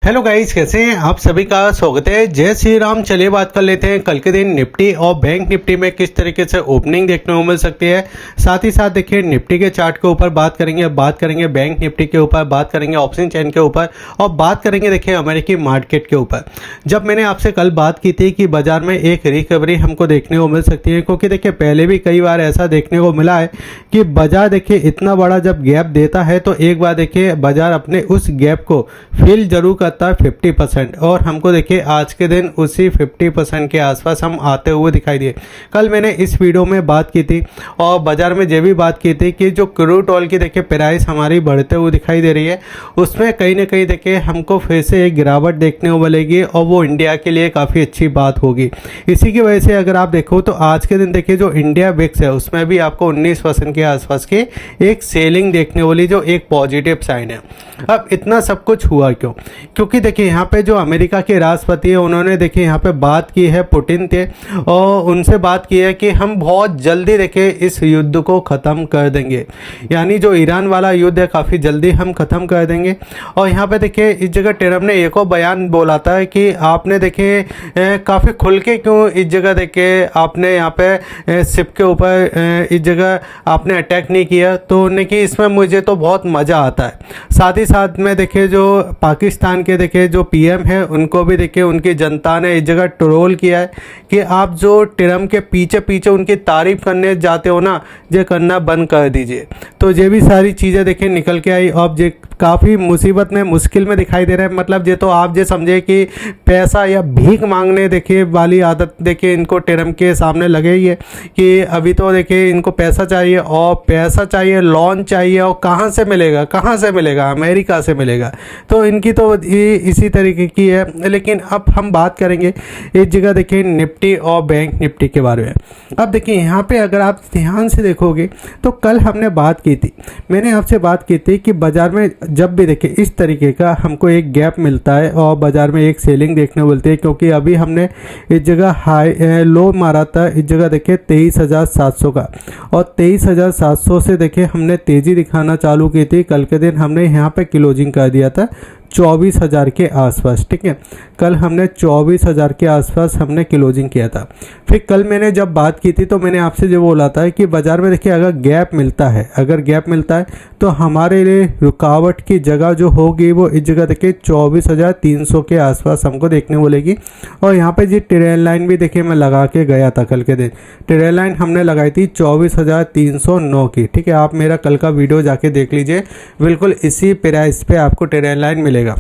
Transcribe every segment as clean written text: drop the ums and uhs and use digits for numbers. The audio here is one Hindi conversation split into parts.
हेलो गाइस, कैसे हैं आप? सभी का स्वागत है। जय श्री राम। चलिए बात कर लेते हैं कल के दिन निफ्टी और बैंक निफ्टी में किस तरीके से ओपनिंग देखने को मिल सकती है। साथ ही साथ देखिए निफ्टी के चार्ट के ऊपर बात करेंगे बैंक निफ्टी के ऊपर, बात करेंगे ऑप्शन चेन के ऊपर और बात करेंगे देखिए अमेरिकी मार्केट के ऊपर। जब मैंने आपसे कल बात की थी कि बाजार में एक रिकवरी हमको देखने को मिल सकती है, क्योंकि देखिए पहले भी कई बार ऐसा देखने को मिला है कि बाजार देखिए इतना बड़ा जब गैप देता है तो एक बार देखिए बाजार अपने उस गैप को फिल जरूर करता है 50%, और हमको देखिए आज के दिन उसी 50% के आसपास हम आते हुए दिखाई दिए। कल मैंने इस वीडियो में बात की थी और बाजार में ये भी बात की थी कि जो क्रूड ऑयल की देखिए प्राइस हमारी बढ़ते हुए दिखाई दे रही है, उसमें कहीं ना कहीं देखिए हमको फिर से एक गिरावट देखने को मिलेगी और वो इंडिया के लिए काफ़ी अच्छी बात होगी। इसी की वजह से अगर आप देखो तो आज के दिन देखिए जो इंडिया विक्स है उसमें भी आपको 19% के आसपास की एक सेलिंग देखने वाली, जो एक पॉजिटिव साइन है। अब इतना सब कुछ हुआ क्योंकि देखिए यहाँ पे जो अमेरिका के राष्ट्रपति है उन्होंने देखिए यहाँ पे बात की है पुतिन थे और उनसे बात की है कि हम बहुत जल्दी देखिए इस युद्ध को ख़त्म कर देंगे, यानी जो ईरान वाला युद्ध है काफ़ी जल्दी हम ख़त्म कर देंगे। और यहाँ पे देखिए इस जगह ट्रम्प ने एक और बयान बोला था कि आपने देखिए काफ़ी खुल के क्यों इस जगह देखिए आपने यहाँ पे शिप के ऊपर इस जगह आपने अटैक नहीं किया, तो उन्होंने कि इसमें मुझे तो बहुत मज़ा आता है। साथ ही साथ में देखिए जो पाकिस्तान के देखिए जो पीएम है उनको भी देखिए उनकी जनता ने इस जगह ट्रोल किया है कि आप जो ट्रम्प के पीछे पीछे उनकी तारीफ करने जाते हो ना, ये करना बंद कर दीजिए। तो ये भी सारी चीज़ें देखिए निकल के आई। अब ये काफ़ी मुसीबत में मुश्किल में दिखाई दे रहा है। मतलब ये तो आप ये समझे कि पैसा या भीख मांगने देखिए वाली आदत देखिए इनको ट्रम्प के सामने लगे ही है कि अभी तो देखिए इनको पैसा चाहिए और पैसा चाहिए, लोन चाहिए, और कहाँ से मिलेगा, कहाँ से मिलेगा? अमेरिका से मिलेगा। तो इनकी तो इसी तरीके की है। लेकिन अब हम बात करेंगे इस जगह देखिए निफ्टी और बैंक निफ्टी के बारे में। अब देखिए यहाँ पे अगर आप ध्यान से देखोगे तो कल हमने बात की थी, मैंने आपसे बात की थी कि बाजार में जब भी देखिए इस तरीके का हमको एक गैप मिलता है और बाजार में एक सेलिंग देखने को मिलती है, क्योंकि अभी हमने इस जगह हाई लो मारा था इस जगह देखिए 23,700 का, और 23,700 से देखिए हमने तेज़ी दिखाना चालू की थी। कल के दिन हमने यहाँ पे क्लोजिंग कर दिया था 24,000 के आसपास। ठीक है, कल हमने 24,000 के आसपास हमने क्लोजिंग किया था। फिर कल मैंने जब बात की थी तो मैंने आपसे जो बोला था कि बाज़ार में देखिए अगर गैप मिलता है तो हमारे लिए रुकावट की जगह जो होगी वो इस जगह देखिए 24,300 के आसपास हमको देखने मिलेगी। और यहाँ पे जी ट्रेल लाइन भी देखिए मैं लगा के गया था कल के दिन। ट्रेल लाइन हमने लगाई थी 24,309 की। ठीक है, आप मेरा कल का वीडियो जाके देख लीजिए, बिल्कुल इसी प्राइस पे आपको ट्रेल लाइन मिलेगा।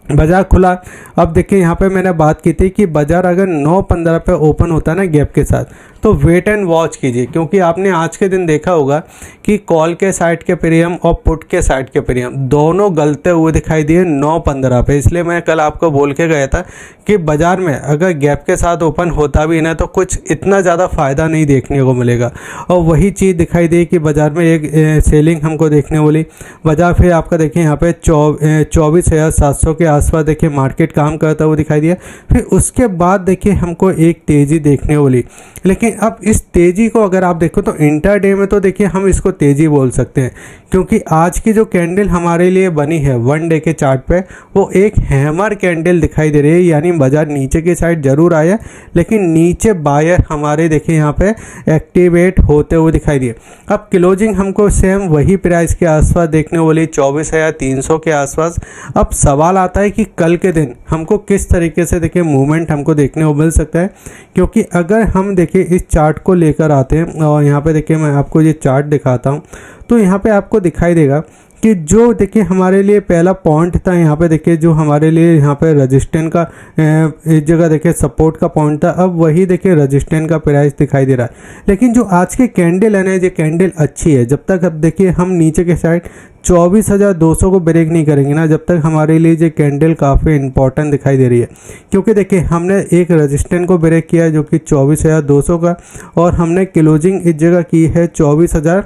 बाजार खुला। अब देखिए यहाँ पे मैंने बात की थी कि बाजार अगर 9:15 पे ओपन होता है ना गैप के साथ, तो वेट एंड वॉच कीजिए, क्योंकि आपने आज के दिन देखा होगा कि कॉल के साइड के प्रीमियम और पुट के साइड के प्रीमियम दोनों गलते हुए दिखाई दिए 9:15 पे। इसलिए मैं कल आपको बोल के गया था कि बाजार में अगर गैप के साथ ओपन होता भी ना तो कुछ इतना ज़्यादा फ़ायदा नहीं देखने को मिलेगा, और वही चीज़ दिखाई दी कि बाजार में एक सेलिंग हमको देखने वाली। बाजार फिर आपका देखिए यहाँ पे 24,700 के आसपास देखिए मार्केट काम करता हुआ दिखाई दिया। फिर उसके बाद देखिए हमको एक तेज़ी देखने वाली। लेकिन अब इस तेज़ी को अगर आप देखो तो इंटरडे में तो देखिए हम इसको तेज़ी बोल सकते हैं, क्योंकि आज की जो कैंडल हमारे लिए बनी है वन डे के चार्ट पे वो एक हैमर कैंडल दिखाई दे रही है, यानी बाजार नीचे की साइड जरूर आया लेकिन नीचे बायर हमारे देखिए यहाँ पे एक्टिवेट होते हुए दिखाई दिए। अब क्लोजिंग हमको सेम वही प्राइस के आसपास देखने वाली 24,300 के आसपास। अब सवाल आता है कि कल के दिन हमको किस तरीके से देखिए मूवमेंट हमको देखने को मिल सकता है, क्योंकि अगर हम देखिए इस चार्ट को लेकर आते हैं और यहाँ पे देखिए मैं आपको ये चार्ट दिखाता हूँ, तो यहाँ पे आपको दिखाई देगा कि जो देखिए हमारे लिए पहला पॉइंट था, यहाँ पे देखिए जो हमारे लिए यहाँ पे रजिस्टेंस का इस जगह देखिए सपोर्ट का पॉइंट था, अब वही देखिए रजिस्टेंस का प्राइस दिखाई दे रहा है। लेकिन जो आज की कैंडल है ना, ये कैंडल अच्छी है। जब तक अब देखिए हम नीचे के साइड 24,200 को ब्रेक नहीं करेंगे ना, जब तक हमारे लिए ये कैंडल काफ़ी इंपॉर्टेंट दिखाई दे रही है। क्योंकि देखिए हमने एक रजिस्टेंस को ब्रेक किया जो कि 24,200 का, और हमने क्लोजिंग इस जगह की है 24,000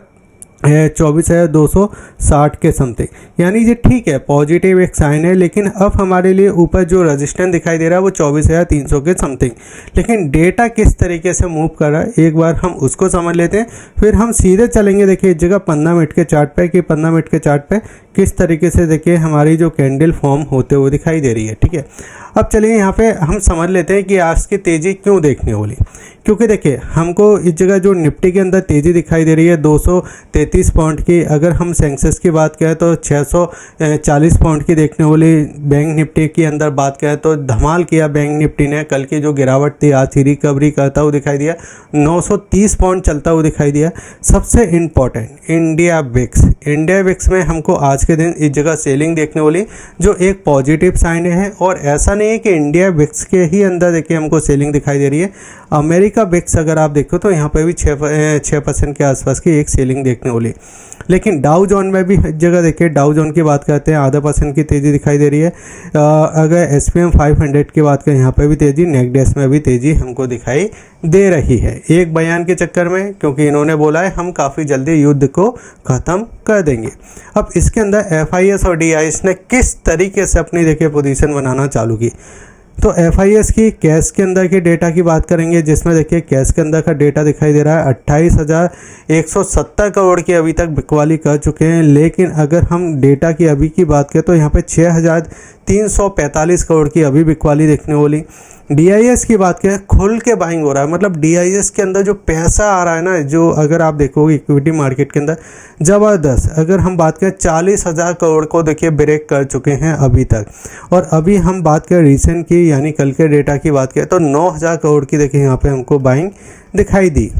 24,260 के समथिंग, यानी ये ठीक है, पॉजिटिव एक साइन है। लेकिन अब हमारे लिए ऊपर जो रेजिस्टेंस दिखाई दे रहा है वो 24,300 के समथिंग। लेकिन डेटा किस तरीके से मूव कर रहा है एक बार हम उसको समझ लेते हैं, फिर हम सीधे चलेंगे देखिए इस जगह 15 मिनट के चार्ट पे कि 15 मिनट के चार्ट पे किस तरीके से देखिए हमारी जो कैंडल फॉर्म होते हुए दिखाई दे रही है। ठीक है, अब चलिए यहाँ पे हम समझ लेते हैं कि आज की तेज़ी क्यों देखने वाली। क्योंकि देखिए हमको इस जगह जो निफ्टी के अंदर तेज़ी दिखाई दे रही है 233 पॉइंट की, अगर हम सेंसेक्स की बात करें तो 640 पॉइंट की देखने वाली। बैंक निफ्टी के अंदर बात करें तो धमाल किया बैंक निफ्टी ने, कल की जो गिरावट थी आज ही रिकवरी करता हुआ दिखाई दिया, 930 पॉइंट चलता हुआ दिखाई दिया। सबसे इम्पॉर्टेंट इंडिया विक्स में हमको आज के दिन इस जगह सेलिंग देखने वाली, जो एक पॉजिटिव साइन है। और ऐसा नहीं है कि इंडिया विक्स के ही अंदर देखिए हमको सेलिंग दिखाई दे रही है, अमेरिका विक्स अगर आप देखो तो यहाँ पे भी 6% के आसपास की एक सेलिंग देखने वाली। लेकिन डाउ जोन में भी जगह देखिए, डाउ जोन की बात करते हैं 0.5% की तेज़ी दिखाई दे रही है। अगर SPM 500 की बात करें यहाँ पे भी तेज़ी, नेकडेस में भी तेज़ी हमको दिखाई दे रही है, एक बयान के चक्कर में, क्योंकि इन्होंने बोला है हम काफ़ी जल्दी युद्ध को ख़त्म कर देंगे। अब इसके अंदर FIS और DIS ने किस तरीके से अपनी देखिए पोजीशन बनाना चालू की। तो FIS की कैश के अंदर के डेटा की बात करेंगे, जिसमें देखिए कैश के अंदर का डेटा दिखाई दे रहा है 28,170 करोड़ की अभी तक बिकवाली कर चुके हैं। लेकिन अगर हम डेटा की अभी की बात करें तो यहाँ पे 6,345 करोड़ की अभी बिकवाली देखने वाली। DIS की बात करें खुल के बाइंग हो रहा है, मतलब DIS के अंदर जो पैसा आ रहा है ना, जो अगर आप देखोगे इक्विटी मार्केट के अंदर ज़बरदस्त, अगर हम बात करें 40,000 करोड़ को देखिए ब्रेक कर चुके हैं अभी तक। और अभी हम बात करें रीसेंट की, यानी कल के डेटा की बात करें तो 9,000 करोड़ की देखिए यहाँ पे हमको बाइंग दिखाई दी।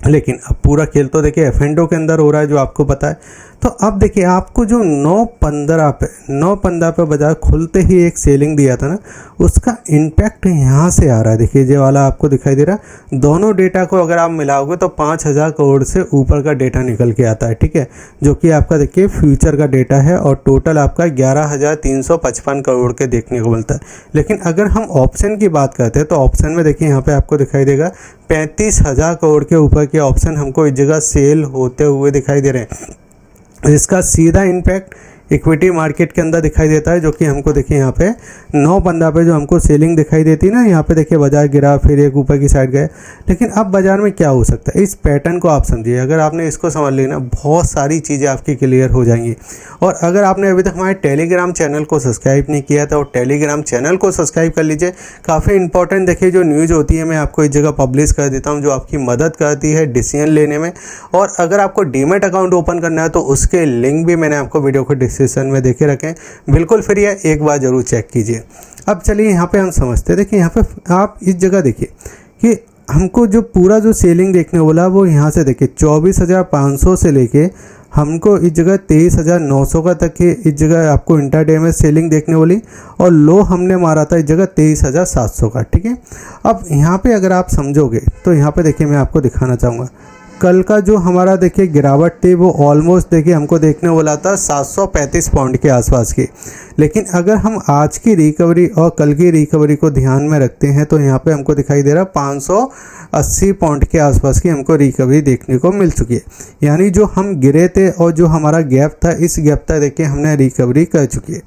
लेकिन अब पूरा खेल तो देखिए F&O के अंदर हो रहा है, जो आपको पता है। तो अब देखिए आपको जो 9.15 पे बाजार खुलते ही एक सेलिंग दिया था ना, उसका इम्पैक्ट यहाँ से आ रहा है। देखिए ये वाला आपको दिखाई दे रहा है, दोनों डेटा को अगर आप मिलाओगे तो 5,000 करोड़ से ऊपर का डेटा निकल के आता है। ठीक है, जो कि आपका देखिए फ्यूचर का डेटा है, और टोटल आपका 11,355 करोड़ के देखने को मिलता है। लेकिन अगर हम ऑप्शन की बात करते हैं तो ऑप्शन में देखिए यहाँ पे आपको दिखाई देगा 35,000 करोड़ के ऊपर के ऑप्शन हमको इस जगह सेल होते हुए दिखाई दे रहे हैं। इसका सीधा इम्पैक्ट इक्विटी मार्केट के अंदर दिखाई देता है, जो कि हमको देखिए यहाँ पे 9.15 पे जो हमको सेलिंग दिखाई देती है ना, यहाँ पे देखिए बाजार गिरा फिर एक ऊपर की साइड गए। लेकिन अब बाजार में क्या हो सकता है, इस पैटर्न को आप समझिए। अगर आपने इसको समझ ली ना, बहुत सारी चीज़ें आपकी क्लियर हो जाएंगी। और अगर आपने अभी तक हमारे टेलीग्राम चैनल को सब्सक्राइब नहीं किया तो टेलीग्राम चैनल को सब्सक्राइब कर लीजिए। काफ़ी इंपॉर्टेंट देखिए जो न्यूज़ होती है मैं आपको इस जगह पब्लिश कर देता हूँ, जो आपकी मदद करती है डिसीजन लेने में। और अगर आपको डीमैट अकाउंट ओपन करना है तो उसके लिंक भी मैंने आपको वीडियो को डिस्क्रिप्शन में देखे रखें, बिल्कुल फ्री है, एक बार ज़रूर चेक कीजिए। अब चलिए यहाँ पे हम समझते हैं। देखिए यहाँ पे आप इस जगह देखिए कि हमको जो पूरा जो सेलिंग देखने वाला वो यहाँ से देखिए 24,500 से लेके हमको इस जगह 23,900 का तक की इस जगह आपको इंटरडे में सेलिंग देखने वाली, और लो हमने मारा था इस जगह 23,700 का। ठीक है, अब यहाँ पे अगर आप समझोगे तो यहाँ पे देखिए मैं आपको दिखाना चाहूँगा कल का जो हमारा देखिए गिरावट थी वो ऑलमोस्ट देखिए हमको देखने वाला था 735 पॉइंट के आसपास की। लेकिन अगर हम आज की रिकवरी और कल की रिकवरी को ध्यान में रखते हैं तो यहाँ पे हमको दिखाई दे रहा 580 पॉइंट के आसपास की हमको रिकवरी देखने को मिल चुकी है। यानी जो हम गिरे थे और जो हमारा गैप था, इस गैप तक देखिए हमने रिकवरी कर चुकी है।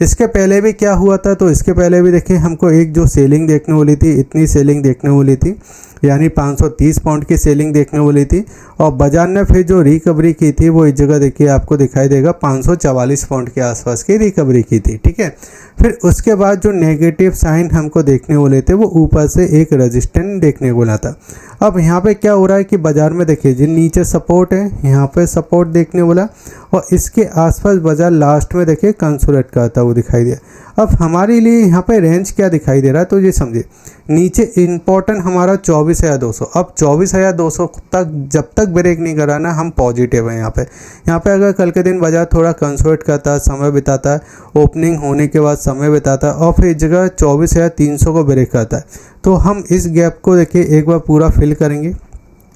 इसके पहले भी क्या हुआ था, तो इसके पहले भी देखिए हमको एक जो सेलिंग देखने वाली थी, इतनी सेलिंग देखने वाली थी, यानी 530 पॉइंट की सेलिंग देखने वाली थी। और बाजार ने फिर जो रिकवरी की थी वो इस जगह देखिए आपको दिखाई देगा 544 पॉइंट के आसपास की रिकवरी की थी। ठीक है, फिर उसके बाद जो नेगेटिव साइन हमको देखने वाले थे वो ऊपर से एक रेजिस्टेंस देखने को मिला था। अब यहाँ पे क्या हो रहा है कि बाजार में देखिए जिन नीचे सपोर्ट है, यहाँ पे सपोर्ट देखने वाला, और इसके आसपास बाजार लास्ट में देखिए कंसोलिडेट करता हुआ दिखाई दिया। अब हमारे लिए यहाँ पे रेंज क्या दिखाई दे रहा है, तो ये समझिए नीचे इंपॉर्टेंट हमारा 24,200। अब 24,200 तक जब तक ब्रेक नहीं करा ना, हम पॉजिटिव हैं यहाँ पे अगर कल के दिन बाजार थोड़ा कंसोलिडेट करता है, समय बिताता है, ओपनिंग होने के बाद समय बिताता है और फिर इस जगह 24,300 को ब्रेक करता है, तो हम इस गैप को देखिए एक बार पूरा फिल करेंगे।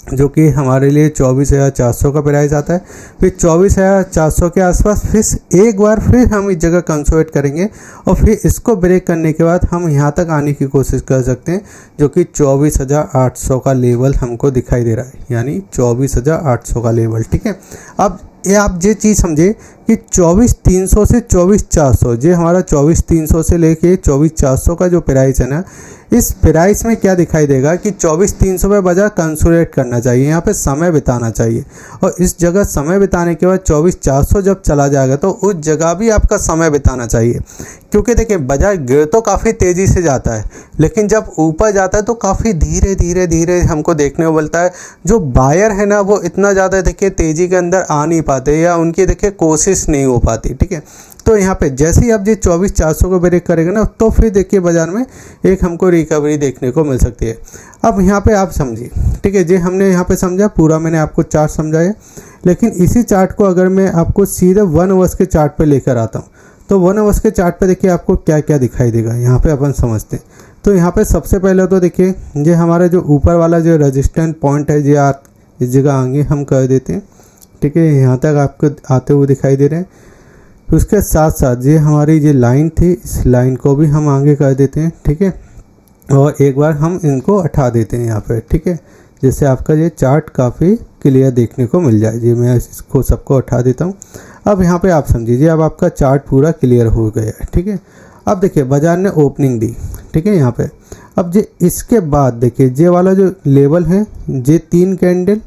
जो कि हमारे लिए 24,400 का प्राइस आता है। फिर 24,400 के आसपास फिर एक बार फिर हम इस जगह कंसोलिडेट करेंगे और फिर इसको ब्रेक करने के बाद हम यहाँ तक आने की कोशिश कर सकते हैं, जो कि 24,800 का लेवल हमको दिखाई दे रहा है, यानी 24,800 का लेवल। ठीक है, अब ये आप ये चीज़ समझे कि 24,300 से 24,400, ये हमारा 24,300 से लेके 24,400 का जो प्राइस है ना, इस प्राइस में क्या दिखाई देगा कि 24,300 पे बाजार कंसोलिडेट करना चाहिए, यहाँ पे समय बिताना चाहिए। और इस जगह समय बिताने के बाद 24,400 जब चला जाएगा तो उस जगह भी आपका समय बिताना चाहिए, क्योंकि देखिए बाजार गिर तो काफ़ी तेज़ी से जाता है, लेकिन जब ऊपर जाता है तो काफ़ी धीरे धीरे धीरे हमको देखने को मिलता है। जो बायर है ना वो इतना ज़्यादा देखिए तेज़ी के अंदर आ नहीं पाते, या उनकी देखिए कोशिश नहीं हो पाती। ठीक है, तो यहाँ पे जैसे ही आप ये 24,400 को ब्रेक करेगा ना, तो फिर देखिए बाजार में एक हमको रिकवरी देखने को मिल सकती है। अब यहाँ पे आप समझिए, ठीक है, जे हमने यहाँ पे समझा, पूरा मैंने आपको चार्ट समझाया, लेकिन इसी चार्ट को अगर मैं आपको सीधे 1 आवर्स के चार्ट पे लेकर आता हूँ, तो 1 आवर्स के चार्ट पे देखिए आपको क्या क्या दिखाई देगा, यहाँ पे अपन समझते हैं। तो यहाँ पे सबसे पहले तो देखिए ये हमारा जो ऊपर वाला जो रेजिस्टेंट पॉइंट है, ये आप इस जगह आगे हम कर देते हैं। ठीक है, यहाँ तक आपको आते हुए दिखाई दे रहे हैं। उसके साथ साथ ये हमारी जो लाइन थी, इस लाइन को भी हम आगे कर देते हैं। ठीक है, और एक बार हम इनको हटा देते हैं यहाँ पे। ठीक है, जिससे आपका ये चार्ट काफ़ी क्लियर देखने को मिल जाए। जी मैं इसको सबको हटा देता हूँ। अब यहाँ पे आप समझिए, अब आपका चार्ट पूरा क्लियर हो गया है। ठीक है, अब देखिए बाजार ने ओपनिंग दी। ठीक है, यहाँ पे अब जे इसके बाद देखिए ये वाला जो लेवल है, ये 3 कैंडल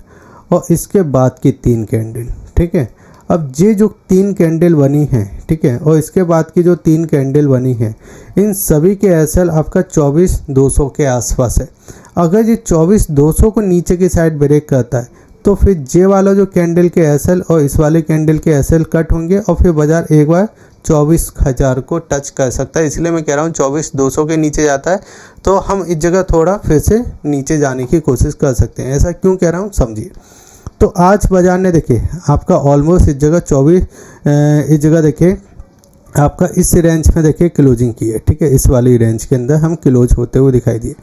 और इसके बाद की 3 कैंडल। ठीक है, अब ये जो 3 कैंडल बनी है, ठीक है, और इसके बाद की जो 3 कैंडल बनी है, इन सभी के एसएल आपका 24,200 के आसपास है। अगर ये 24,200 को नीचे की साइड ब्रेक करता है तो फिर ये वाला जो कैंडल के एसएल और इस वाले कैंडल के एसएल कट होंगे और फिर बाजार एक बार 24,000 को टच कर सकता है। इसलिए मैं कह रहा हूँ 24,200 के नीचे जाता है तो हम इस जगह थोड़ा फिर से नीचे जाने की कोशिश कर सकते हैं। ऐसा क्यों कह रहा हूँ समझिए। तो आज बाजार ने देखिए आपका ऑलमोस्ट इस जगह देखिए आपका इस रेंज में देखिए क्लोजिंग की है। ठीक है, इस वाली रेंज के अंदर हम क्लोज होते हुए दिखाई दिए।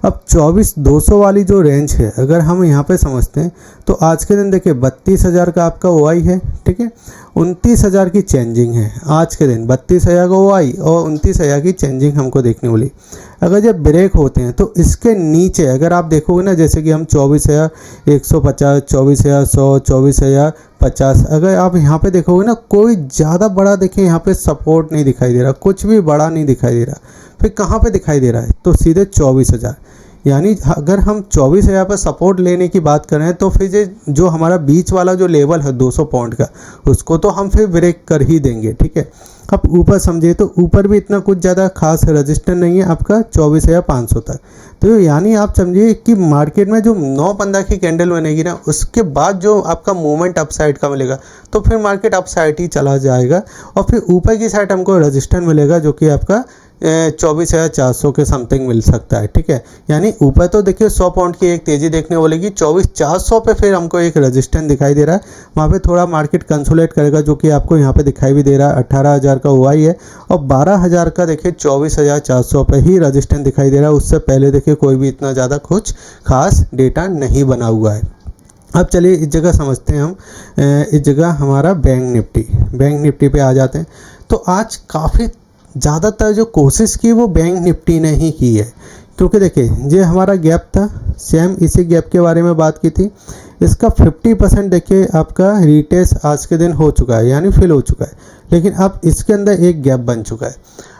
अब 24,200 वाली जो रेंज है अगर हम यहाँ पे समझते हैं तो आज के दिन देखिए 32,000 का आपका ओआई है। ठीक है, 29,000 की चेंजिंग है आज के दिन, 32,000 का ओआई और 29,000 की चेंजिंग हमको देखने मिली। अगर जब ब्रेक होते हैं तो इसके नीचे अगर आप देखोगे ना, जैसे कि हम 24,150, 24,100, 24,050, अगर आप यहाँ पे देखोगे ना, कोई ज़्यादा बड़ा देखिए यहाँ पे सपोर्ट नहीं दिखाई दे रहा, कुछ भी बड़ा नहीं दिखाई दे रहा। फिर कहाँ पे दिखाई दे रहा है तो सीधे 24,000, यानी अगर हम 24,000 पर सपोर्ट लेने की बात करें तो फिर ये जो हमारा बीच वाला जो लेवल है 200 पॉइंट का, उसको तो हम फिर ब्रेक कर ही देंगे। ठीक है, अब ऊपर समझिए तो ऊपर भी इतना कुछ ज़्यादा खास रजिस्टर नहीं है आपका 24,500 तक। तो यानी आप समझिए कि मार्केट में जो 9-15 की कैंडल बनेगी ना, उसके बाद जो आपका मूवमेंट अपसाइड का मिलेगा तो फिर मार्केट अपसाइड ही चला जाएगा और फिर ऊपर की साइड हमको रजिस्टर मिलेगा जो कि आपका 24,400 के समथिंग मिल सकता है। ठीक है, यानी ऊपर तो देखिए 100 पॉइंट की एक तेज़ी देखने को मिलेगी, 24,400 पे फिर हमको एक रेजिस्टेंस दिखाई दे रहा है, वहाँ पे थोड़ा मार्केट कंसोलिडेट करेगा जो कि आपको यहाँ पे दिखाई भी दे रहा है। 18,000 का ओआई है और 12,000 का देखिए 24,400 पे ही रेजिस्टेंस दिखाई दे रहा है। उससे पहले देखिए कोई भी इतना ज़्यादा कुछ खास डेटा नहीं बना हुआ है। अब चलिए इस जगह समझते हैं हम, इस जगह हमारा बैंक निफ्टी पे आ जाते हैं। तो आज काफ़ी ज़्यादातर जो कोशिश की वो बैंक निफ्टी ने ही की है, क्योंकि देखिए ये हमारा गैप था, सेम इसी गैप के बारे में बात की थी। इसका 50% देखिए आपका रिटेस्ट आज के दिन हो चुका है, यानी फिल हो चुका है, लेकिन अब इसके अंदर एक गैप बन चुका है।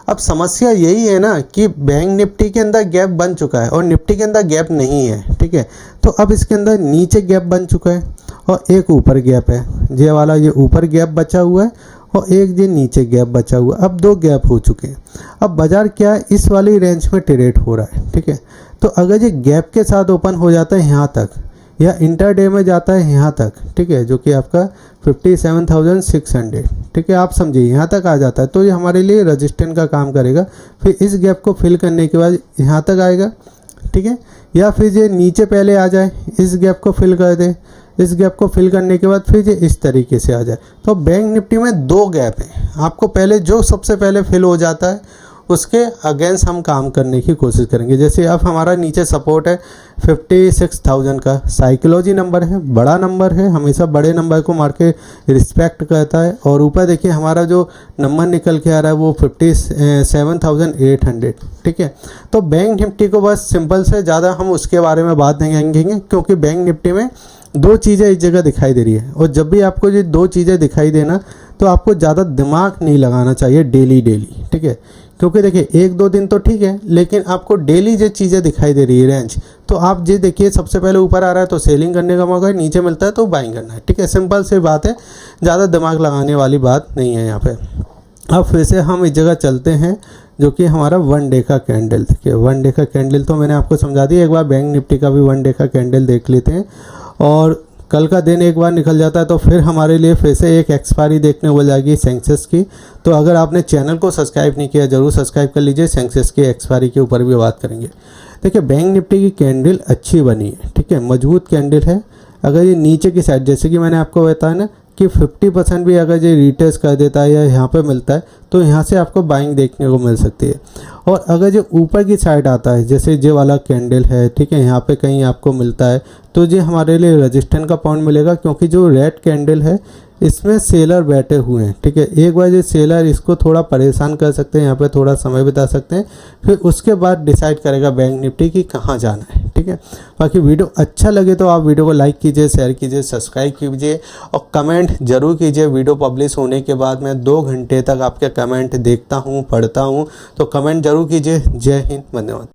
अब समस्या यही है ना कि बैंक निफ्टी के अंदर गैप बन चुका है और निफ्टी के अंदर गैप नहीं है। ठीक है, तो अब इसके अंदर नीचे गैप बन चुका है और एक ऊपर गैप है, ये वाला ये ऊपर गैप बचा हुआ है और एक ये नीचे गैप बचा हुआ। अब 2 गैप हो चुके हैं। अब बाजार क्या है, इस वाली रेंज में ट्रेड हो रहा है। ठीक है, तो अगर ये गैप के साथ ओपन हो जाता है यहाँ तक या इंटरडे में जाता है यहाँ तक, ठीक है, जो कि आपका 57,600, ठीक है, आप समझिए यहाँ तक आ जाता है तो ये हमारे लिए रजिस्टेंस का काम करेगा। फिर इस गैप को फिल करने के बाद यहाँ तक आएगा। ठीक है, या फिर ये नीचे पहले आ जाए, इस गैप को फिल कर दे, इस गैप को फिल करने के बाद फिर ये इस तरीके से आ जाए। तो बैंक निफ्टी में 2 गैप हैं। आपको पहले जो सबसे पहले फिल हो जाता है उसके अगेंस्ट हम काम करने की कोशिश करेंगे। जैसे अब हमारा नीचे सपोर्ट है 56,000 का, साइकोलॉजी नंबर है, बड़ा नंबर है, हमेशा बड़े नंबर को मार्केट रिस्पेक्ट करता है। और ऊपर देखिए हमारा जो नंबर निकल के आ रहा है वो 57,800, ठीक है। तो बैंक निफ्टी को बस सिंपल से, ज़्यादा हम उसके बारे में बात नहीं करेंगे, क्योंकि बैंक निफ्टी में दो चीज़ें इस जगह दिखाई दे रही है। और जब भी आपको ये दो चीज़ें दिखाई देना तो आपको ज़्यादा दिमाग नहीं लगाना चाहिए डेली, ठीक है। क्योंकि देखिए एक दो दिन तो ठीक है, लेकिन आपको डेली ये चीज़ें दिखाई दे रही है रेंज, तो आप ये देखिए सबसे पहले ऊपर आ रहा है तो सेलिंग करने का मौका है, नीचे मिलता है तो बाइंग करना है, ठीक है। सिंपल सी बात है, ज़्यादा दिमाग लगाने वाली बात नहीं है यहाँ पे। अब फिर से हम इस जगह चलते हैं जो कि हमारा 1 डे का कैंडल। देखिए 1 डे का कैंडल तो मैंने आपको समझा दिया, एक बार बैंक निफ्टी का भी 1 डे का कैंडल देख लेते हैं। और कल का दिन एक बार निकल जाता है तो फिर हमारे लिए फिर से एक एक्सपायरी देखने को जाएगी सेंसेक्स की। तो अगर आपने चैनल को सब्सक्राइब नहीं किया ज़रूर सब्सक्राइब कर लीजिए, सेंसेक्स की एक्सपायरी के ऊपर भी बात करेंगे। देखिए बैंक निफ्टी की कैंडल अच्छी बनी है, ठीक है, मजबूत कैंडल है। अगर ये नीचे की साइड, जैसे कि मैंने आपको बताया ना कि 50% भी अगर ये रिटेस्ट कर देता है या यहाँ पे मिलता है तो यहाँ से आपको बाइंग देखने को मिल सकती है। और अगर जो ऊपर की साइड आता है, जैसे ये वाला कैंडल है, ठीक है, यहाँ पे कहीं आपको मिलता है तो ये हमारे लिए रेजिस्टेंस का पॉइंट मिलेगा, क्योंकि जो रेड कैंडल है इसमें सेलर बैठे हुए हैं, ठीक है। एक बार ये सेलर इसको थोड़ा परेशान कर सकते हैं, यहाँ पे थोड़ा समय बिता सकते हैं, फिर उसके बाद डिसाइड करेगा बैंक निफ्टी की कहाँ जाना है, ठीक है। बाकी वीडियो अच्छा लगे तो आप वीडियो को लाइक कीजिए, शेयर कीजिए, सब्सक्राइब कीजिए और कमेंट जरूर कीजिए। वीडियो पब्लिश होने के बाद मैं 2 घंटे तक आपके कमेंट देखता हूँ, पढ़ता हूँ, तो कमेंट जरूर कीजिए। जय हिंद, धन्यवाद।